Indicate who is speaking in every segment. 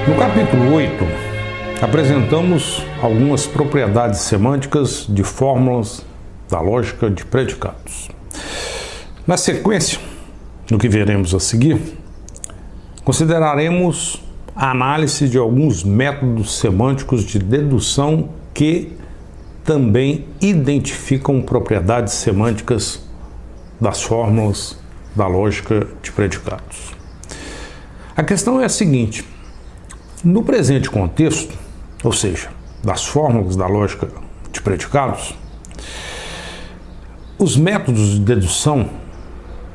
Speaker 1: No capítulo 8, apresentamos algumas propriedades semânticas de fórmulas da lógica de predicados. Na sequência, no que veremos a seguir, consideraremos a análise de alguns métodos semânticos de dedução que também identificam propriedades semânticas das fórmulas da lógica de predicados. A questão é a seguinte: no presente contexto, ou seja, das fórmulas da lógica de predicados, os métodos de dedução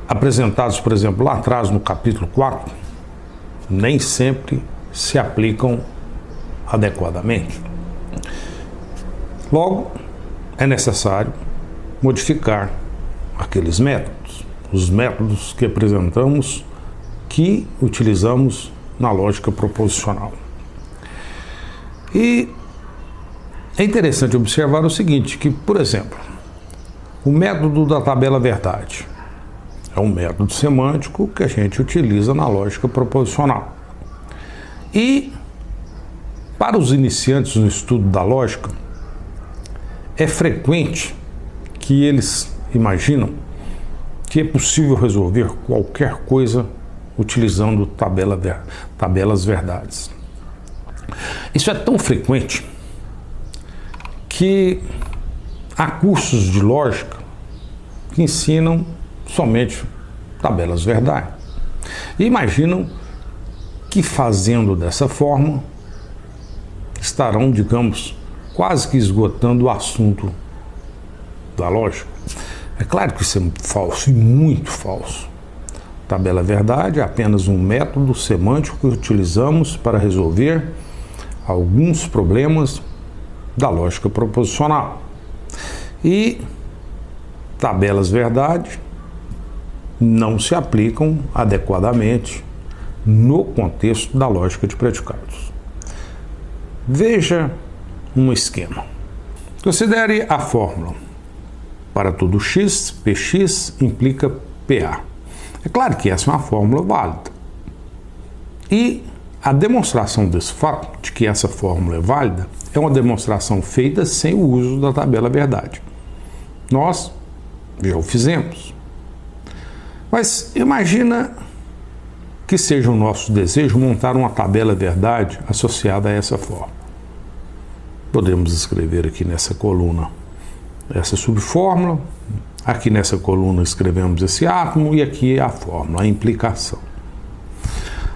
Speaker 1: apresentados, por exemplo, lá atrás no capítulo 4, nem sempre se aplicam adequadamente. Logo, é necessário modificar aqueles métodos, os métodos que apresentamos, que utilizamos na lógica proposicional. E é interessante observar o seguinte, que, por exemplo, o método da tabela verdade é um método semântico que a gente utiliza na lógica proposicional. E, para os iniciantes no estudo da lógica, é frequente que eles imaginam que é possível resolver qualquer coisa utilizando tabelas verdades. Isso é tão frequente que há cursos de lógica que ensinam somente tabelas verdade. E imaginam que fazendo dessa forma estarão, digamos, quase que esgotando o assunto da lógica. É claro que isso é falso e muito falso. Tabela verdade é apenas um método semântico que utilizamos para resolver alguns problemas da lógica proposicional. E tabelas verdade não se aplicam adequadamente no contexto da lógica de predicados. Veja um esquema. Considere a fórmula. Para todo x, px implica pa. É claro que essa é uma fórmula válida. E a demonstração desse fato, de que essa fórmula é válida, é uma demonstração feita sem o uso da tabela verdade. Nós já o fizemos. Mas imagina que seja o nosso desejo montar uma tabela verdade associada a essa fórmula. Podemos escrever aqui nessa coluna essa subfórmula, aqui nessa coluna escrevemos esse átomo e aqui a fórmula, a implicação.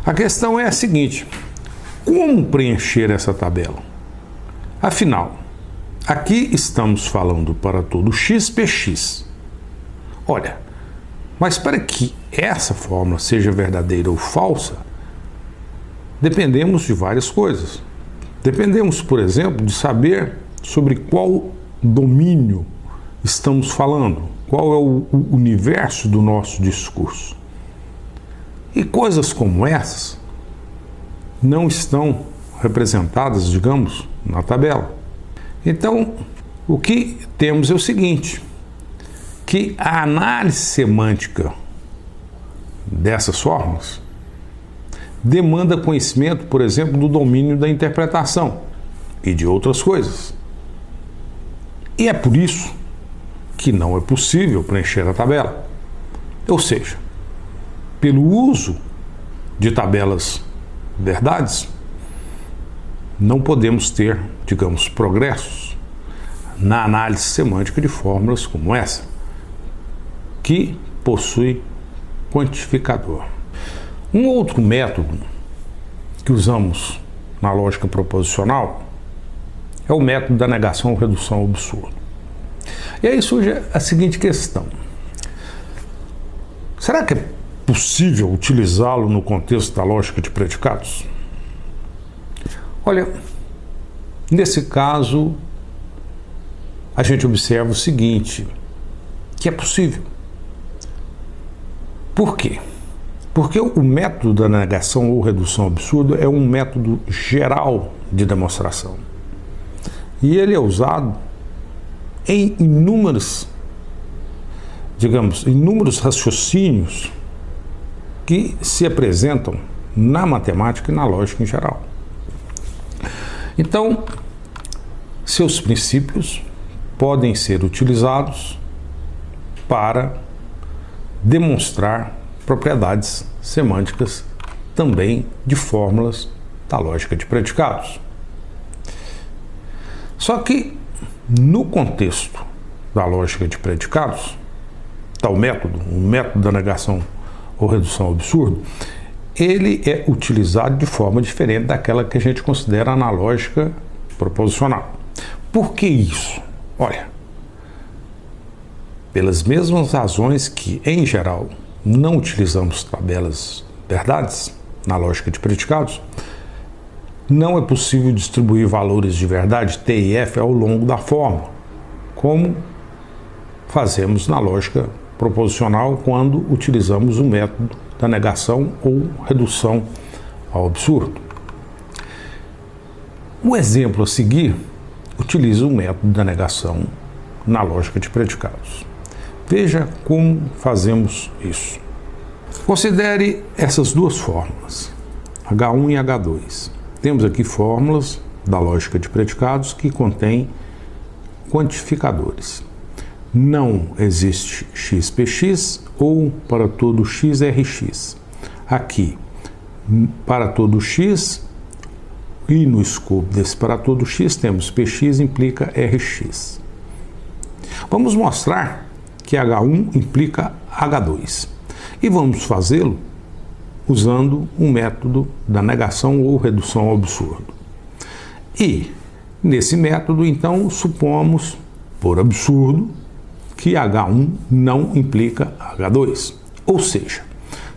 Speaker 1: A questão é a seguinte: como preencher essa tabela? Afinal, aqui estamos falando para todo x, px. Olha, mas para que essa fórmula seja verdadeira ou falsa, dependemos de várias coisas. Dependemos, por exemplo, de saber sobre qual domínio estamos falando, qual é o universo do nosso discurso. E coisas como essas não estão representadas, digamos, na tabela. Então, o que temos é o seguinte, que a análise semântica dessas fórmulas demanda conhecimento, por exemplo, do domínio da interpretação e de outras coisas. E é por isso que não é possível preencher a tabela. Ou seja, pelo uso de tabelas verdades, não podemos ter, digamos, progressos na análise semântica de fórmulas como essa, que possui quantificador. Um outro método que usamos na lógica proposicional é o método da negação ou redução ao absurdo. E aí surge a seguinte questão: será que é possível utilizá-lo no contexto da lógica de predicados? Olha, nesse caso, a gente observa o seguinte, que é possível. Por quê? Porque o método da negação ou redução ao absurdo é um método geral de demonstração. E ele é usado em inúmeros raciocínios que se apresentam na matemática e na lógica em geral. Então, seus princípios podem ser utilizados para demonstrar propriedades semânticas também de fórmulas da lógica de predicados. Só que, no contexto da lógica de predicados, tal método, o método da negação ou redução ao absurdo, ele é utilizado de forma diferente daquela que a gente considera na lógica proposicional. Por que isso? Olha, pelas mesmas razões que, em geral, não utilizamos tabelas verdades na lógica de predicados, não é possível distribuir valores de verdade T e F ao longo da forma, como fazemos na lógica proposicional quando utilizamos o método da negação ou redução ao absurdo. O exemplo a seguir utiliza o método da negação na lógica de predicados. Veja como fazemos isso. Considere essas duas fórmulas, H1 e H2. Temos aqui fórmulas da lógica de predicados que contêm quantificadores. Não existe xpx ou para todo x rx. Aqui, para todo x, e no escopo desse para todo x, temos px implica rx. Vamos mostrar que H1 implica H2. E vamos fazê-lo usando o método da negação ou redução ao absurdo. E, nesse método, então, supomos, por absurdo, que H1 não implica H2. Ou seja,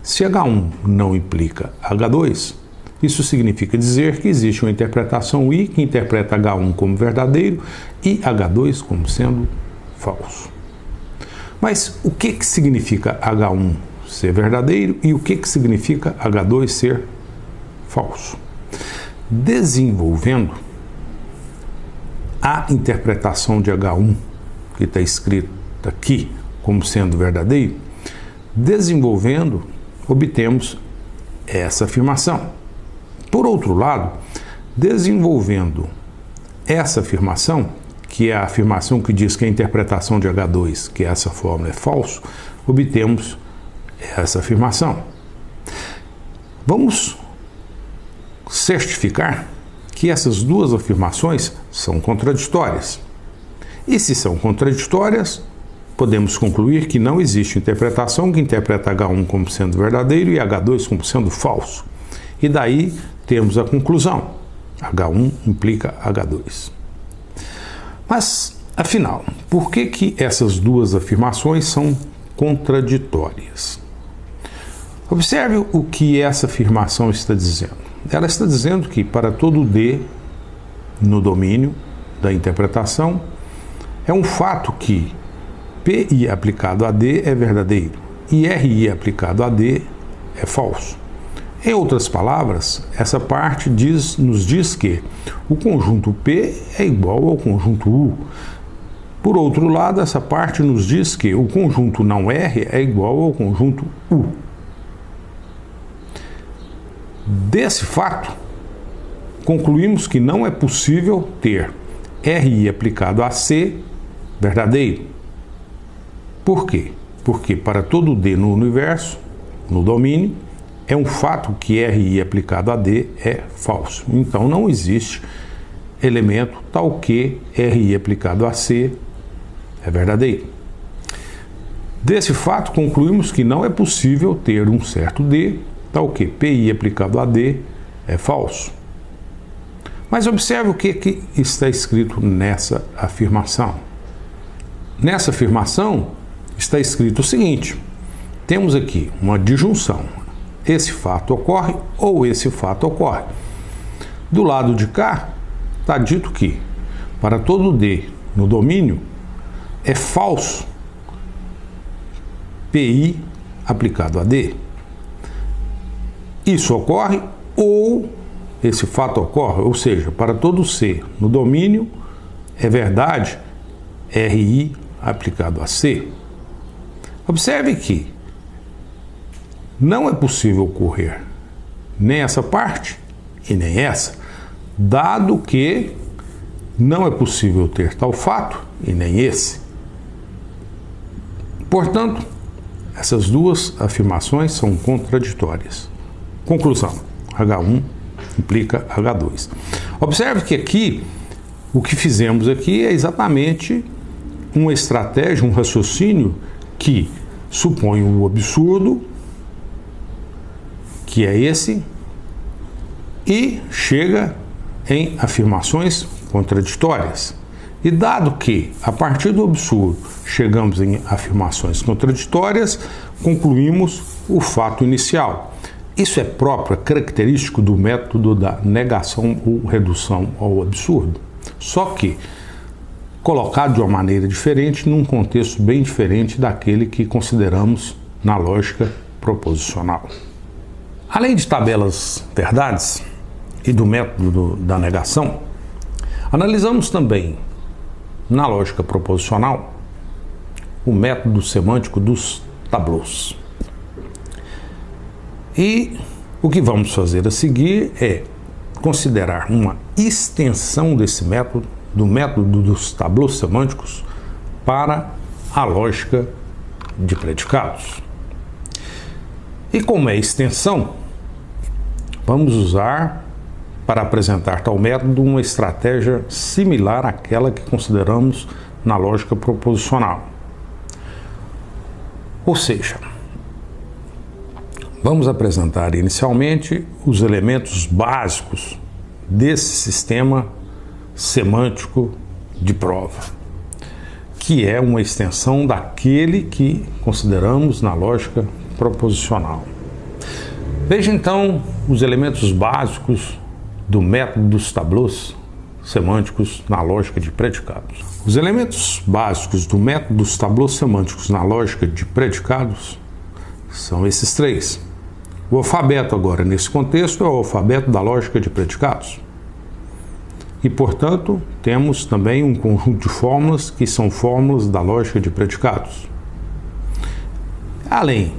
Speaker 1: se H1 não implica H2, isso significa dizer que existe uma interpretação I que interpreta H1 como verdadeiro e H2 como sendo falso. Mas o que significa H1 ser verdadeiro e o que significa H2 ser falso? Desenvolvendo a interpretação de H1, que está escrito aqui como sendo verdadeiro, desenvolvendo, obtemos essa afirmação. Por outro lado, desenvolvendo essa afirmação, que é a afirmação que diz que a interpretação de H2, que é essa fórmula, é falso, obtemos essa afirmação. Vamos certificar que essas duas afirmações são contraditórias. E se são contraditórias, podemos concluir que não existe interpretação que interpreta H1 como sendo verdadeiro e H2 como sendo falso. E daí temos a conclusão: H1 implica H2. Mas, afinal, por que essas duas afirmações são contraditórias? Observe o que essa afirmação está dizendo. Ela está dizendo que para todo D no domínio da interpretação, é um fato que PI aplicado a D é verdadeiro e RI aplicado a D é falso. Em outras palavras, essa parte nos diz que o conjunto P é igual ao conjunto U. Por outro lado, essa parte nos diz que o conjunto não R é igual ao conjunto U. Desse fato, concluímos que não é possível ter RI aplicado a C verdadeiro. Por quê? Porque para todo D no universo, no domínio, é um fato que RI aplicado a D é falso. Então não existe elemento tal que RI aplicado a C é verdadeiro. Desse fato, concluímos que não é possível ter um certo D tal que PI aplicado a D é falso. Mas observe o que está escrito nessa afirmação. Nessa afirmação está escrito o seguinte: temos aqui uma disjunção. Esse fato ocorre ou esse fato ocorre. Do lado de cá está dito que para todo D no domínio é falso PI aplicado a D. Isso ocorre ou esse fato ocorre, ou seja, para todo C no domínio é verdade RI aplicado a C. Observe que não é possível ocorrer nem essa parte e nem essa. dado que não é possível ter tal fato e nem esse. Portanto, essas duas afirmações são contraditórias. Conclusão: H1 implica H2. Observe que aqui, o que fizemos aqui é exatamente uma estratégia, um raciocínio que supõe o absurdo, que é esse, e chega em afirmações contraditórias. E dado que, a partir do absurdo, chegamos em afirmações contraditórias, concluímos o fato inicial. Isso é próprio, característico do método da negação ou redução ao absurdo. Só que colocado de uma maneira diferente, num contexto bem diferente daquele que consideramos na lógica proposicional. Além de tabelas verdades e do método da negação, analisamos também, na lógica proposicional, o método semântico dos tableaus. E o que vamos fazer a seguir é considerar uma extensão desse método, do método dos tableaus semânticos, para a lógica de predicados. E como é extensão, vamos usar para apresentar tal método uma estratégia similar àquela que consideramos na lógica proposicional. Ou seja, vamos apresentar inicialmente os elementos básicos desse sistema semântico de prova, que é uma extensão daquele que consideramos na lógica proposicional. Veja então os elementos básicos do método dos tableaus semânticos na lógica de predicados. Os elementos básicos do método dos tableaus semânticos na lógica de predicados são esses três. O alfabeto agora, nesse contexto, é o alfabeto da lógica de predicados. E, portanto, temos também um conjunto de fórmulas que são fórmulas da lógica de predicados. Além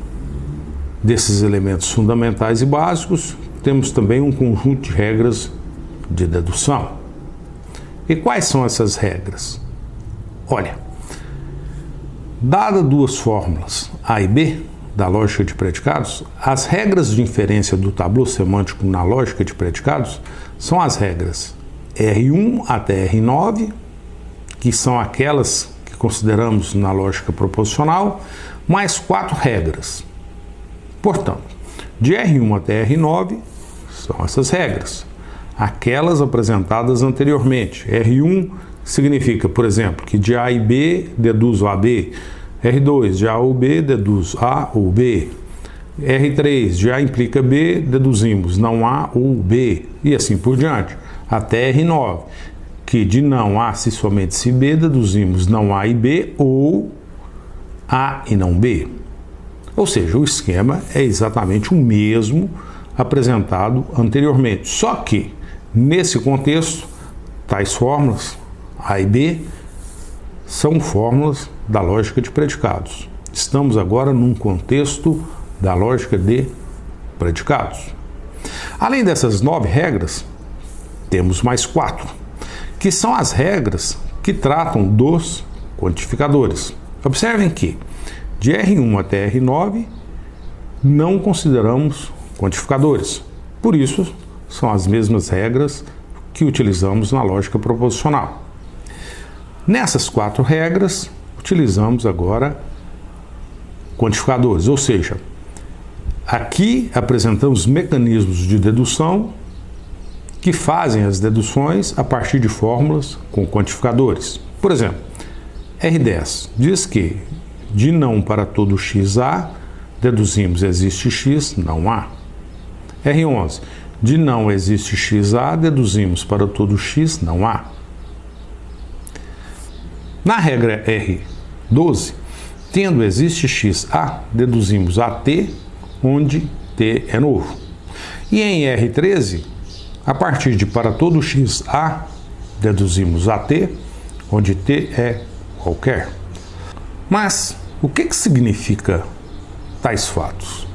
Speaker 1: desses elementos fundamentais e básicos, temos também um conjunto de regras de dedução. E quais são essas regras? Olha, dadas duas fórmulas A e B da lógica de predicados, as regras de inferência do tableu semântico na lógica de predicados são as regras R1 até R9, que são aquelas que consideramos na lógica proposicional, mais 4 regras. Portanto, de R1 até R9 são essas regras, aquelas apresentadas anteriormente. R1 significa, por exemplo, que de A e B deduzo AB. R2, de A ou B, deduzo A ou B. R3, de A implica B, deduzimos não A ou B. E assim por diante. Até R9, que de não A se somente se B, deduzimos não A e B ou A e não B. Ou seja, o esquema é exatamente o mesmo apresentado anteriormente. Só que, nesse contexto, tais fórmulas, A e B, são fórmulas da lógica de predicados. Estamos agora num contexto da lógica de predicados. Além dessas 9 regras, temos mais 4, que são as regras que tratam dos quantificadores. Observem que de R1 até R9 não consideramos quantificadores. Por isso, são as mesmas regras que utilizamos na lógica proposicional. Nessas 4 regras, utilizamos agora quantificadores, ou seja, aqui apresentamos mecanismos de dedução que fazem as deduções a partir de fórmulas com quantificadores. Por exemplo, R10 diz que de não para todo XA, deduzimos existe X, não há. R11, de não existe XA, deduzimos para todo X, não há. Na regra R12, tendo existe XA, deduzimos AT, onde T é novo. E em R13, a partir de para todo XA, deduzimos AT, onde T é qualquer. Mas o que significa tais fatos?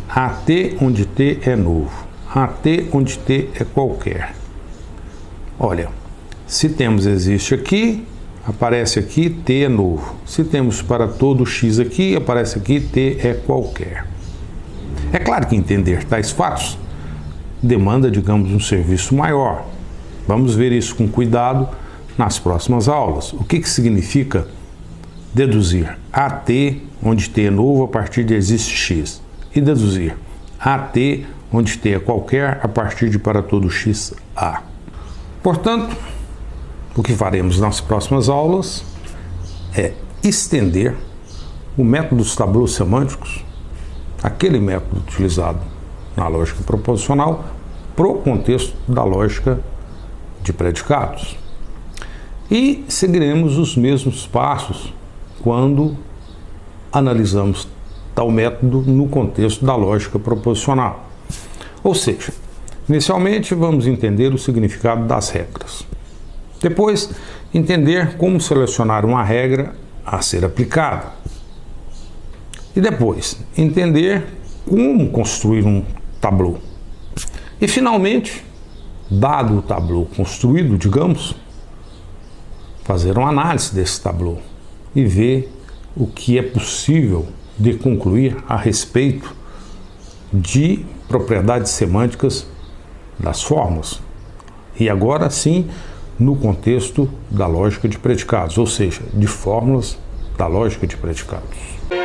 Speaker 1: AT onde T é novo, AT onde T é qualquer. Olha, se temos existe aqui, aparece aqui T é novo. Se temos para todo X aqui, aparece aqui T é qualquer. É claro que entender tais fatos demanda, digamos, um serviço maior. Vamos ver isso com cuidado nas próximas aulas. O que significa deduzir AT, onde T é novo, a partir de existe X, e deduzir AT, onde T é qualquer, a partir de para todo X, A. Portanto, o que faremos nas próximas aulas é estender o método dos tableaus semânticos, aquele método utilizado na lógica proposicional, para o contexto da lógica de predicados. E seguiremos os mesmos passos quando analisamos tal método no contexto da lógica proposicional. Ou seja, inicialmente vamos entender o significado das regras. Depois, entender como selecionar uma regra a ser aplicada. E depois, entender como construir um tableau. E finalmente, dado o tableau construído, digamos, fazer uma análise desse tableau e ver o que é possível de concluir a respeito de propriedades semânticas das fórmulas. E agora sim, no contexto da lógica de predicados, ou seja, de fórmulas da lógica de predicados.